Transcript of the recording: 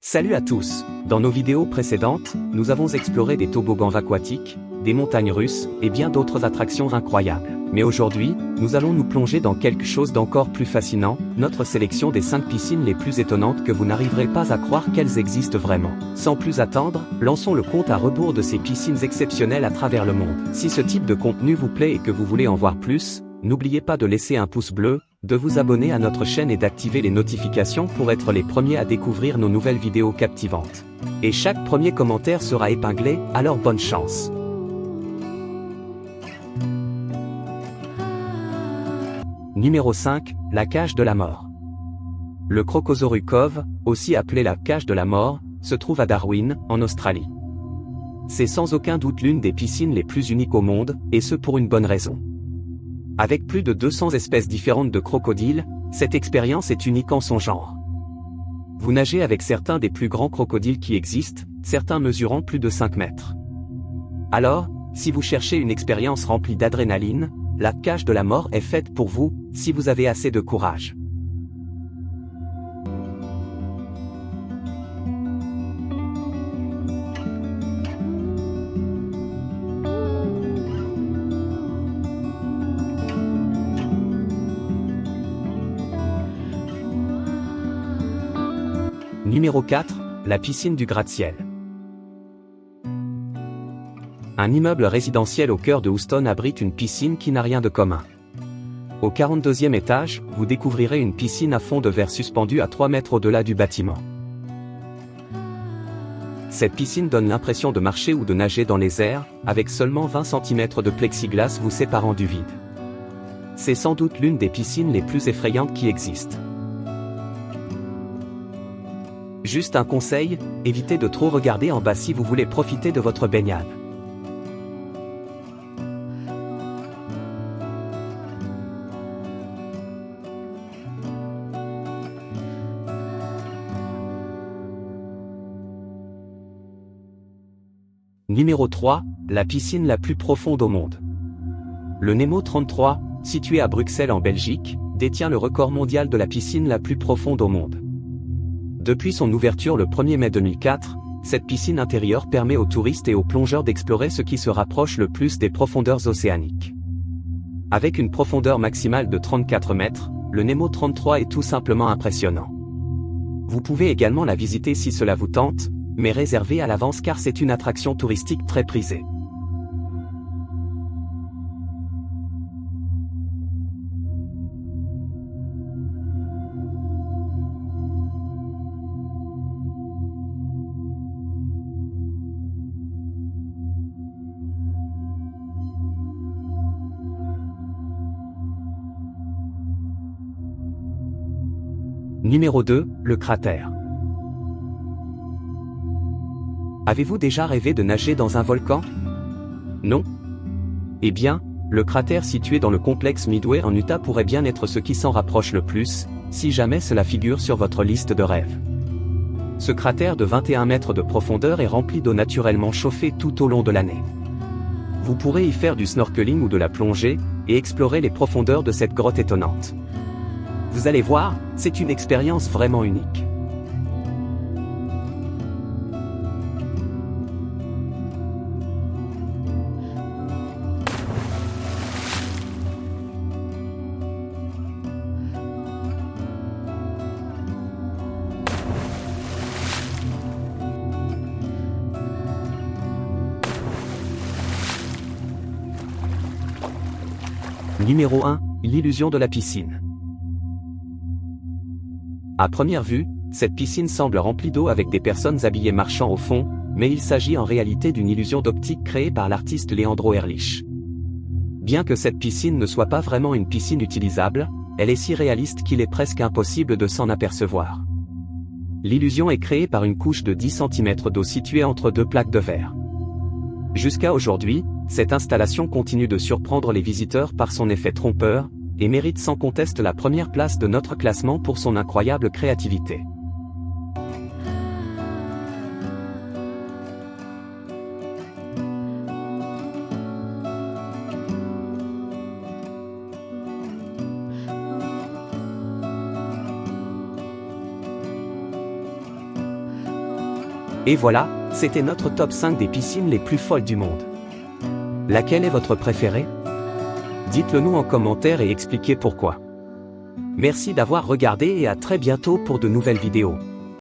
Salut à tous. Dans nos vidéos précédentes, nous avons exploré des toboggans aquatiques, des montagnes russes, et bien d'autres attractions incroyables. Mais aujourd'hui, nous allons nous plonger dans quelque chose d'encore plus fascinant, notre sélection des 5 piscines les plus étonnantes que vous n'arriverez pas à croire qu'elles existent vraiment. Sans plus attendre, lançons le compte à rebours de ces piscines exceptionnelles à travers le monde. Si ce type de contenu vous plaît et que vous voulez en voir plus, n'oubliez pas de laisser un pouce bleu, de vous abonner à notre chaîne et d'activer les notifications pour être les premiers à découvrir nos nouvelles vidéos captivantes. Et chaque premier commentaire sera épinglé, alors bonne chance. Numéro 5, la cage de la mort. Le Crocodile Cove, aussi appelé la cage de la mort, se trouve à Darwin, en Australie. C'est sans aucun doute l'une des piscines les plus uniques au monde, et ce pour une bonne raison. Avec plus de 200 espèces différentes de crocodiles, cette expérience est unique en son genre. Vous nagez avec certains des plus grands crocodiles qui existent, certains mesurant plus de 5 mètres. Alors, si vous cherchez une expérience remplie d'adrénaline, la cage de la mort est faite pour vous, si vous avez assez de courage. Numéro 4, la piscine du gratte-ciel. Un immeuble résidentiel au cœur de Houston abrite une piscine qui n'a rien de commun. Au 42e étage, vous découvrirez une piscine à fond de verre suspendue à 3 mètres au-delà du bâtiment. Cette piscine donne l'impression de marcher ou de nager dans les airs, avec seulement 20 cm de plexiglas vous séparant du vide. C'est sans doute l'une des piscines les plus effrayantes qui existent. Juste un conseil, évitez de trop regarder en bas si vous voulez profiter de votre baignade. Numéro 3, la piscine la plus profonde au monde. Le Nemo 33, situé à Bruxelles en Belgique, détient le record mondial de la piscine la plus profonde au monde. Depuis son ouverture le 1er mai 2004, cette piscine intérieure permet aux touristes et aux plongeurs d'explorer ce qui se rapproche le plus des profondeurs océaniques. Avec une profondeur maximale de 34 mètres, le Nemo 33 est tout simplement impressionnant. Vous pouvez également la visiter si cela vous tente, mais réservez à l'avance car c'est une attraction touristique très prisée. Numéro 2, le cratère. Avez-vous déjà rêvé de nager dans un volcan? Non? Eh bien, le cratère situé dans le complexe Midway en Utah pourrait bien être ce qui s'en rapproche le plus, si jamais cela figure sur votre liste de rêves. Ce cratère de 21 mètres de profondeur est rempli d'eau naturellement chauffée tout au long de l'année. Vous pourrez y faire du snorkeling ou de la plongée, et explorer les profondeurs de cette grotte étonnante. Vous allez voir, c'est une expérience vraiment unique. Numéro 1, l'illusion de la piscine. À première vue, cette piscine semble remplie d'eau avec des personnes habillées marchant au fond, mais il s'agit en réalité d'une illusion d'optique créée par l'artiste Leandro Erlich. Bien que cette piscine ne soit pas vraiment une piscine utilisable, elle est si réaliste qu'il est presque impossible de s'en apercevoir. L'illusion est créée par une couche de 10 cm d'eau située entre deux plaques de verre. Jusqu'à aujourd'hui, cette installation continue de surprendre les visiteurs par son effet trompeur, et mérite sans conteste la première place de notre classement pour son incroyable créativité. Et voilà, c'était notre top 5 des piscines les plus folles du monde. Laquelle est votre préférée? Dites-le nous en commentaire et expliquez pourquoi. Merci d'avoir regardé et à très bientôt pour de nouvelles vidéos.